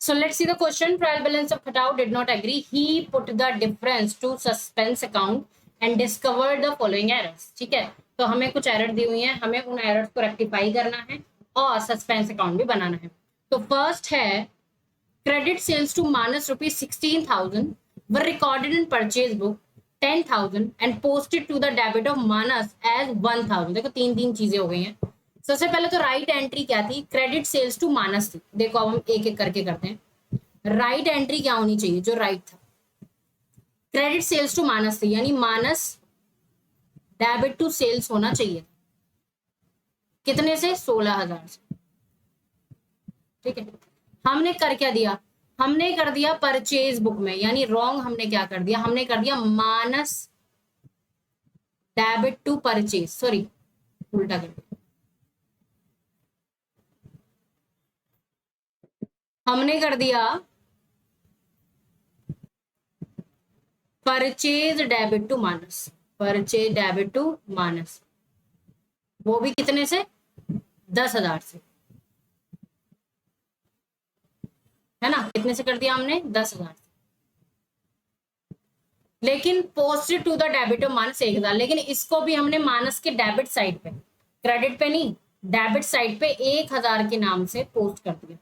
So let's see the question. Trial balance of Khatau did not agree. He put the difference to suspense account and discovered the following errors. ठीक है, तो हमें कुछ error दी हुई है, हमें उन एरर्स को रेक्टिफाई करना है और सस्पेंस अकाउंट भी बनाना है। तो फर्स्ट है credit sales to minus rupees 16,000 were recorded in purchase book 10,000 and posted to the debit of Manas as 1,000। देखो तीन चीजें हो गई हैं। सबसे पहले तो राइट एंट्री क्या थी, क्रेडिट सेल्स टू मानस थी। देखो अब हम एक एक करके करते हैं। राइट एंट्री क्या होनी चाहिए, जो राइट था, क्रेडिट सेल्स टू मानस थी, यानी मानस डेबिट टू सेल्स होना चाहिए। कितने से, 16,000 से। ठीक है, हमने कर क्या दिया, हमने कर दिया परचेज बुक में, यानी रॉन्ग हमने क्या कर दिया, हमने कर दिया Manas debit to purchase, sorry उल्टा कर दिया। हमने कर दिया purchase debit to Manas, purchase debit to Manas, वो भी कितने से, 10,000 से, है ना। कितने से कर दिया हमने, 10,000 से। लेकिन posted to the debit of Manas 1,000, लेकिन इसको भी हमने मानस के डेबिट साइड पे, क्रेडिट पे नहीं, डेबिट साइड पे 1,000 के नाम से पोस्ट कर दिया।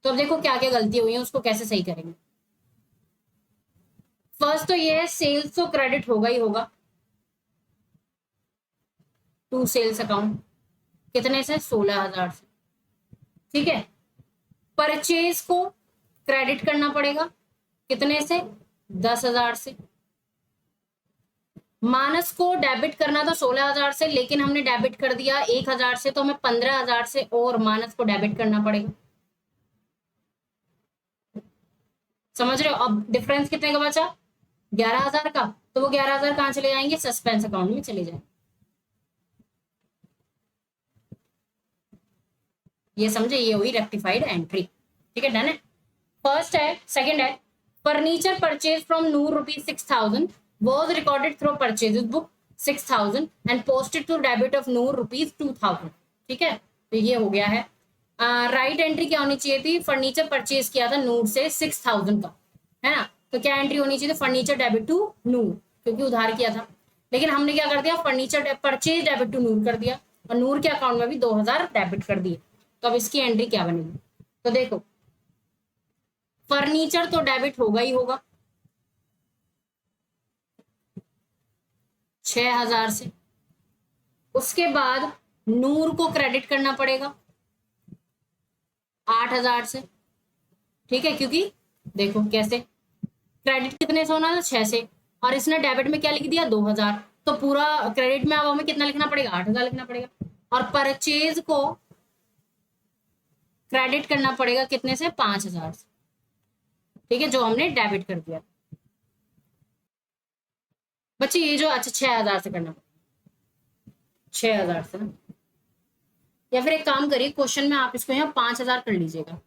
तो अब देखो क्या क्या गलती हुई है, उसको कैसे सही करेंगे। फर्स्ट तो ये है, सेल्स तो क्रेडिट होगा ही होगा टू सेल्स अकाउंट, कितने से, 16,000 से। ठीक है, परचेज को क्रेडिट करना पड़ेगा, कितने से, 10,000 से। मानस को डेबिट करना था 16,000 से, लेकिन हमने डेबिट कर दिया 1,000 से, तो हमें 15,000 से और मानस को डेबिट करना पड़ेगा। समझ रहे हो। अब डिफरेंस कितने का बचा, 11,000 का, तो वो 11,000 कहां चले जाएंगे, सस्पेंस अकाउंट में चले जाएंगे। ये समझे, ये हुई रेक्टिफाइड एंट्री। ठीक है, डन है। फर्स्ट है, सेकंड है, furniture purchase from Noor rupees 6,000 was recorded through purchases book 6,000 and posted to debit of Noor rupees 2,000। ठीक है, तो ये हो गया है। राइट एंट्री क्या होनी चाहिए थी, फर्नीचर परचेज किया था नूर से 6,000 का, है ना। तो क्या एंट्री होनी चाहिए थी, फर्नीचर डेबिट टू नूर, क्योंकि उधार किया था। लेकिन हमने क्या कर दिया, फर्नीचर परचेज डेबिट टू नूर कर दिया, और नूर के अकाउंट में भी 2,000 डेबिट कर दिए। तो अब इसकी एंट्री क्या बनेगी, तो देखो फर्नीचर तो डेबिट होगा ही होगा 6,000 से, उसके बाद नूर को क्रेडिट करना पड़ेगा 8,000 से। ठीक है, क्योंकि देखो कैसे, क्रेडिट कितने से होना था, 6 से, और इसने डेबिट में क्या लिख दिया, 2,000, तो पूरा क्रेडिट में अब हमें कितना लिखना पड़ेगा, 8,000 लिखना पड़ेगा। और परचेज को क्रेडिट करना पड़ेगा कितने से, 5,000 से। ठीक है, जो हमने डेबिट कर दिया। बच्चे ये जो, अच्छा 6,000 से करना पड़ेगा, 6,000 से ना, या फिर एक काम करिए, क्वेश्चन में आप इसको यहाँ 5,000 कर लीजिएगा।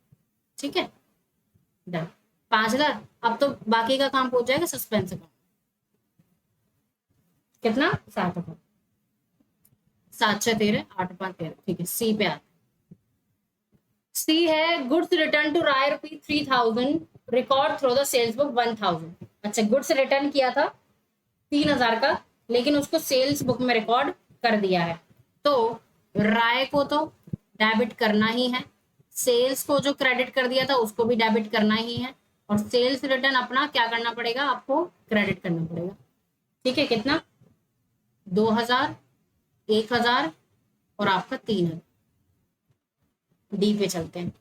ठीक है, डन, 5,000। अब तो बाकी का काम हो जाएगा सस्पेंस का, कितना, 7,000, 7 6 13 8 5 13। ठीक है, सी पे आते, सी है goods return to Rai rupees 3,000 record through the sales book 1,000। अच्छा, गुड्स रिटर्न किया था 3,000 का, लेकिन उसको सेल्स बुक में रिकॉर्ड कर दिया है। तो राय को तो डेबिट करना ही है, सेल्स को जो क्रेडिट कर दिया था उसको भी डेबिट करना ही है, और सेल्स रिटर्न अपना क्या करना पड़ेगा, आपको क्रेडिट करना पड़ेगा। ठीक है, कितना, 2,000, 1,000 और आपका 3,000। डी पे चलते हैं।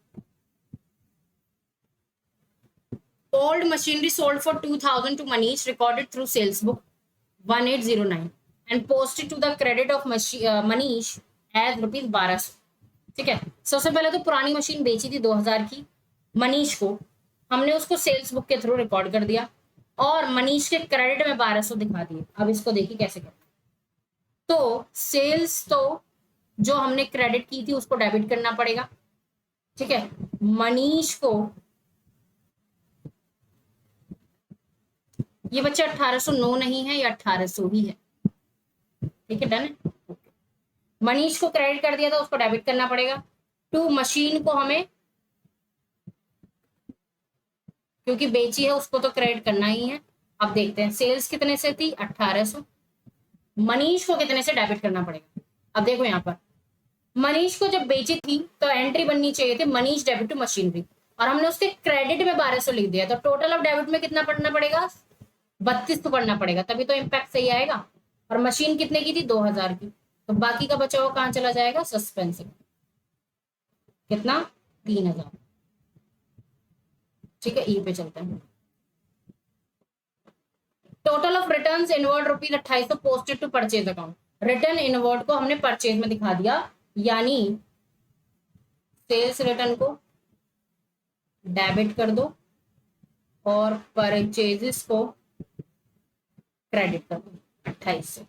Old machinery sold for 2,000 to Manish recorded through sales book 1809 and posted to the credit of Manish as rupees 1,200। ठीक है, सबसे पहले तो पुरानी मशीन बेची थी 2,000 की मनीष को, हमने उसको सेल्स बुक के थ्रू रिकॉर्ड कर दिया, और मनीष के क्रेडिट में 1,200 दिखा दिए। अब इसको देखिए कैसे करते, तो सेल्स तो जो हमने क्रेडिट की थी उसको डेबिट करना पड़ेगा। ठीक है, मनीष को, ये बच्चा 1,809 नहीं है, ये 1,800 ही है। ठीक है, डन है। मनीष को क्रेडिट कर दिया था, उसको डेबिट करना पड़ेगा। टू मशीन को हमें क्योंकि बेची है उसको तो क्रेडिट करना ही है। अब देखते हैं सेल्स कितने से थी 1800, मनीष को कितने से डेबिट करना पड़ेगा। अब देखो यहाँ पर मनीष को जब बेची थी तो एंट्री बननी चाहिए थी मनीष डेबिट टू मशीनरी, और हमने उसके क्रेडिट में 1200 लिख दिया, तो टोटल ऑफ डेबिट में कितना पढ़ना पड़ेगा 32 तो पढ़ना पड़ेगा, तभी तो इम्पैक्ट सही आएगा। और मशीन कितने की थी 2000 की, तो बाकी का बचा हुआ कहाँ चला जाएगा सस्पेंस, कितना 3000। ठीक है, ई पे चलते हैं। Total of returns inward rupees 2800 posted to purchase account, return inward को हमने परचेज में दिखा दिया, यानी सेल्स रिटर्न को डेबिट कर दो और परचेजेस को क्रेडिट कर दो 28 से।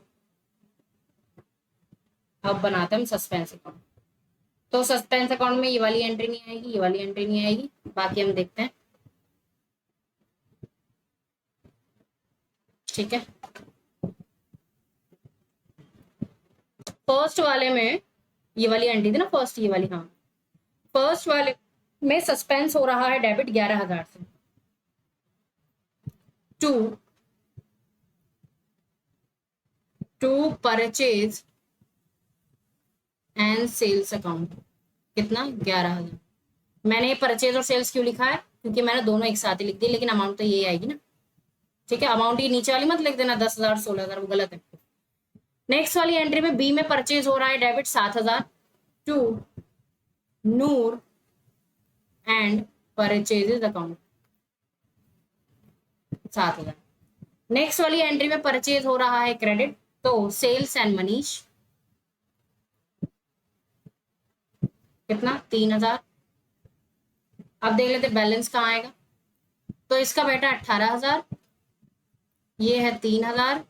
अब बनाते हैं सस्पेंस अकाउंट, तो सस्पेंस अकाउंट में ये वाली एंट्री नहीं आएगी, ये वाली एंट्री नहीं आएगी, बाकी हम देखते हैं। ठीक है, फर्स्ट वाले में ये वाली एंट्री थी ना फर्स्ट, ये वाली, हाँ फर्स्ट वाले में सस्पेंस हो रहा है डेबिट 11000 से to purchase and sales account, कितना 11000। मैंने परचेज और सेल्स क्यों लिखा है, क्योंकि मैंने दोनों एक साथ ही लिख दी, लेकिन अमाउंट तो यही आएगी ना। ठीक है, अमाउंट ही नीचे वाली मत लिख देना 10,000 16,000, वो गलत है। नेक्स्ट वाली एंट्री में बी में परचेज हो रहा है debit 7000 to Noor and purchases account 7000। Next वाली एंट्री में परचेज हो रहा है क्रेडिट, तो सेल्स एंड मनीष, कितना 3000। अब देख लेते बैलेंस कहाँ आएगा, तो इसका बेटा 18000, ये है 3000,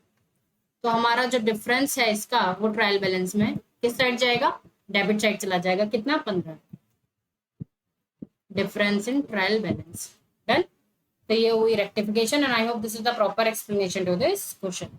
तो हमारा जो डिफरेंस है इसका वो ट्रायल बैलेंस में किस साइड जाएगा, डेबिट साइड चला जाएगा, कितना 15, difference in trial balance. Done, तो ये हुई rectification, and I hope this is the proper explanation to this question.